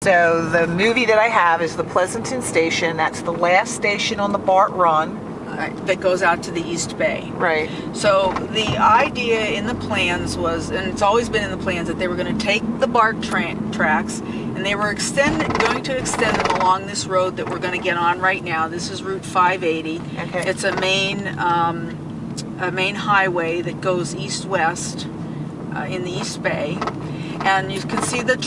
So the movie that I have is the Pleasanton Station. That's the last station on the BART run. That goes out to the East Bay. Right. So the idea in the plans was, and it's always been in the plans, that they were going to take the BART tracks and they were going to extend them along this road that we're going to get on right now. This is Route 580. Okay. It's a main highway that goes east-west in the East Bay. And you can see the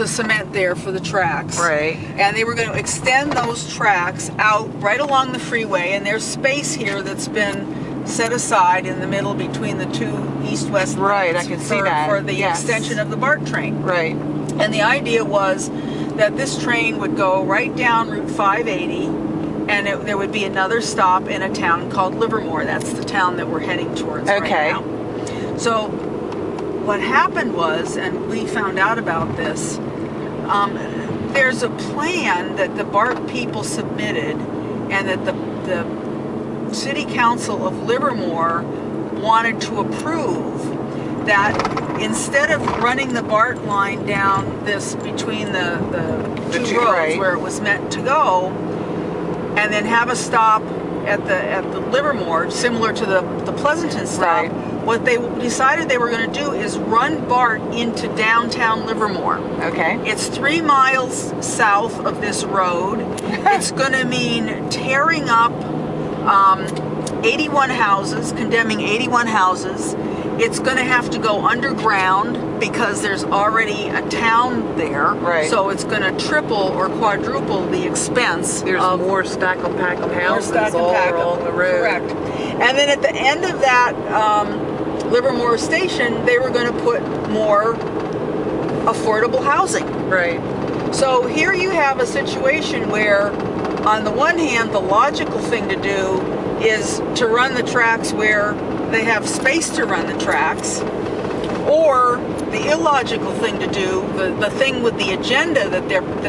cement there for the tracks. Right. And they were going to extend those tracks out right along the freeway, and there's space here that's been set aside in the middle between the two east-west lanes. Right, I can see that. For the yes. extension of the BART train. Right. And the idea was that this train would go right down Route 580, and there would be another stop in a town called Livermore. That's the town that we're heading towards right now. So what happened was, and we found out about this, there's a plan that the BART people submitted and that the City Council of Livermore wanted to approve, that instead of running the BART line down this between the two roads right. where it was meant to go, and then have a stop at the Livermore, similar to the Pleasanton stop, right. What they decided they were going to do is run BART into downtown Livermore. Okay. It's 3 miles south of this road. It's going to mean tearing up 81 houses, condemning 81 houses. It's going to have to go underground because there's already a town there. Right. So it's going to triple or quadruple the expense. There's more stack and pack of houses all along the road. Correct. And then at the end of that Livermore station, they were going to put more affordable housing. Right. So here you have a situation where, on the one hand, the logical thing to do is to run the tracks where they have space to run the tracks, or the illogical thing to do, the thing with the agenda that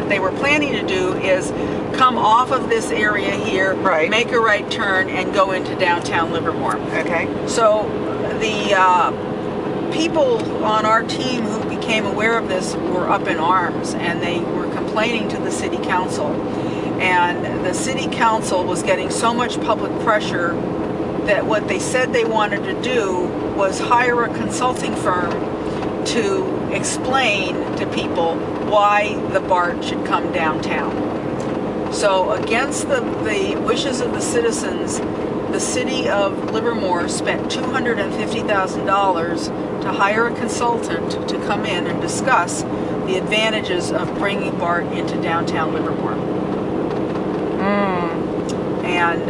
they were planning to do, is come off of this area here, right. Make a right turn, and go into downtown Livermore. Okay. So the people on our team who became aware of this were up in arms, and they were complaining to the city council. And the city council was getting so much public pressure that what they said they wanted to do was hire a consulting firm to explain to people why the BART should come downtown. So against the wishes of the citizens, the city of Livermore spent $250,000 to hire a consultant to come in and discuss the advantages of bringing BART into downtown Livermore. And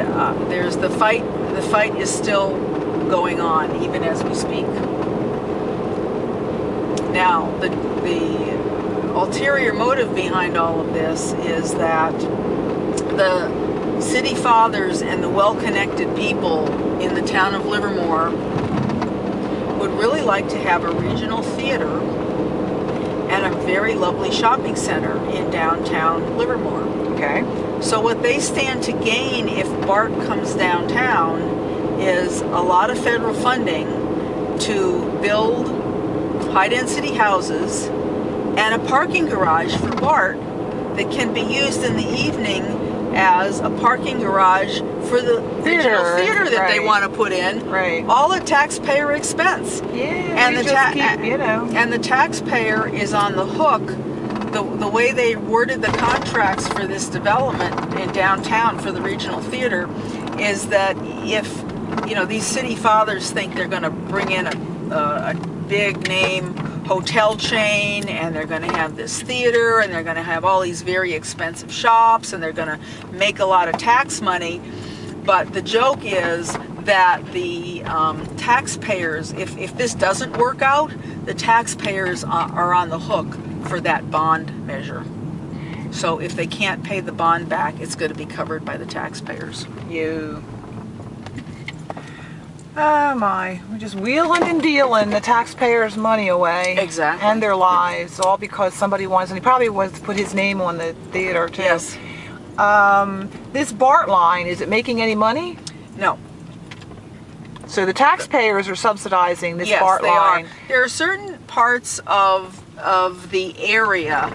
there's the fight. The fight is still going on, even as we speak. Now, the ulterior motive behind all of this is that the city fathers and the well-connected people in the town of Livermore would really like to have a regional theater and a very lovely shopping center in downtown Livermore. Okay. So what they stand to gain if BART comes downtown is a lot of federal funding to build high-density houses and a parking garage for BART that can be used in the evening as a parking garage for the regional theater that they want to put in. Right. All at taxpayer expense. Yeah. And and the taxpayer is on the hook. The way they worded the contracts for this development in downtown for the regional theater is that if these city fathers think they're going to bring in a big name hotel chain, and they're going to have this theater, and they're going to have all these very expensive shops, and they're going to make a lot of tax money. But the joke is that the taxpayers, if this doesn't work out, the taxpayers are on the hook for that bond measure. So if they can't pay the bond back, it's going to be covered by the taxpayers. Oh my, we're just wheeling and dealing the taxpayers' money away. Exactly. And their lives, all because somebody wants, and he probably wants to put his name on the theater too. Yes. This BART line, is it making any money? No. So the taxpayers are subsidizing this BART line. Yes, they are. There are certain parts of the area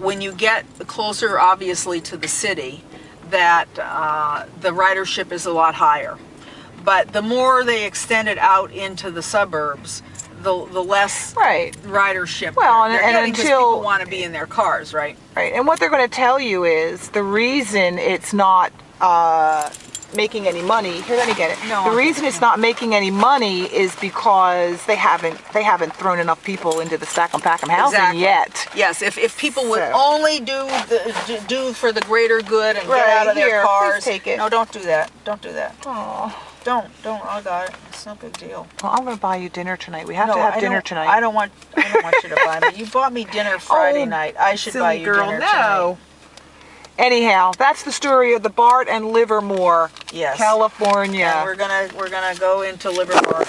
when you get closer, obviously, to the city, that the ridership is a lot higher. But the more they extend it out into the suburbs, the less ridership. Well, they're and getting, 'cause until people want to be in their cars, right? Right, and what they're going to tell you is the reason it's not making any money. Here, let me get it. No, the reason it's not making any money is because they haven't thrown enough people into the Stack-'em Pack-'em housing yet. Yes, if people would only do for the greater good and get out of their cars. Please take it. No, don't do that. Don't do that. Oh. Don't. I got it. It's no big deal. Well, I'm going to buy you dinner tonight. We have to have dinner tonight. I don't want you to buy me. You bought me dinner Friday night. I should buy you dinner tonight. Anyhow, that's the story of the Bart and Livermore, yes, California. And we're gonna go into Livermore.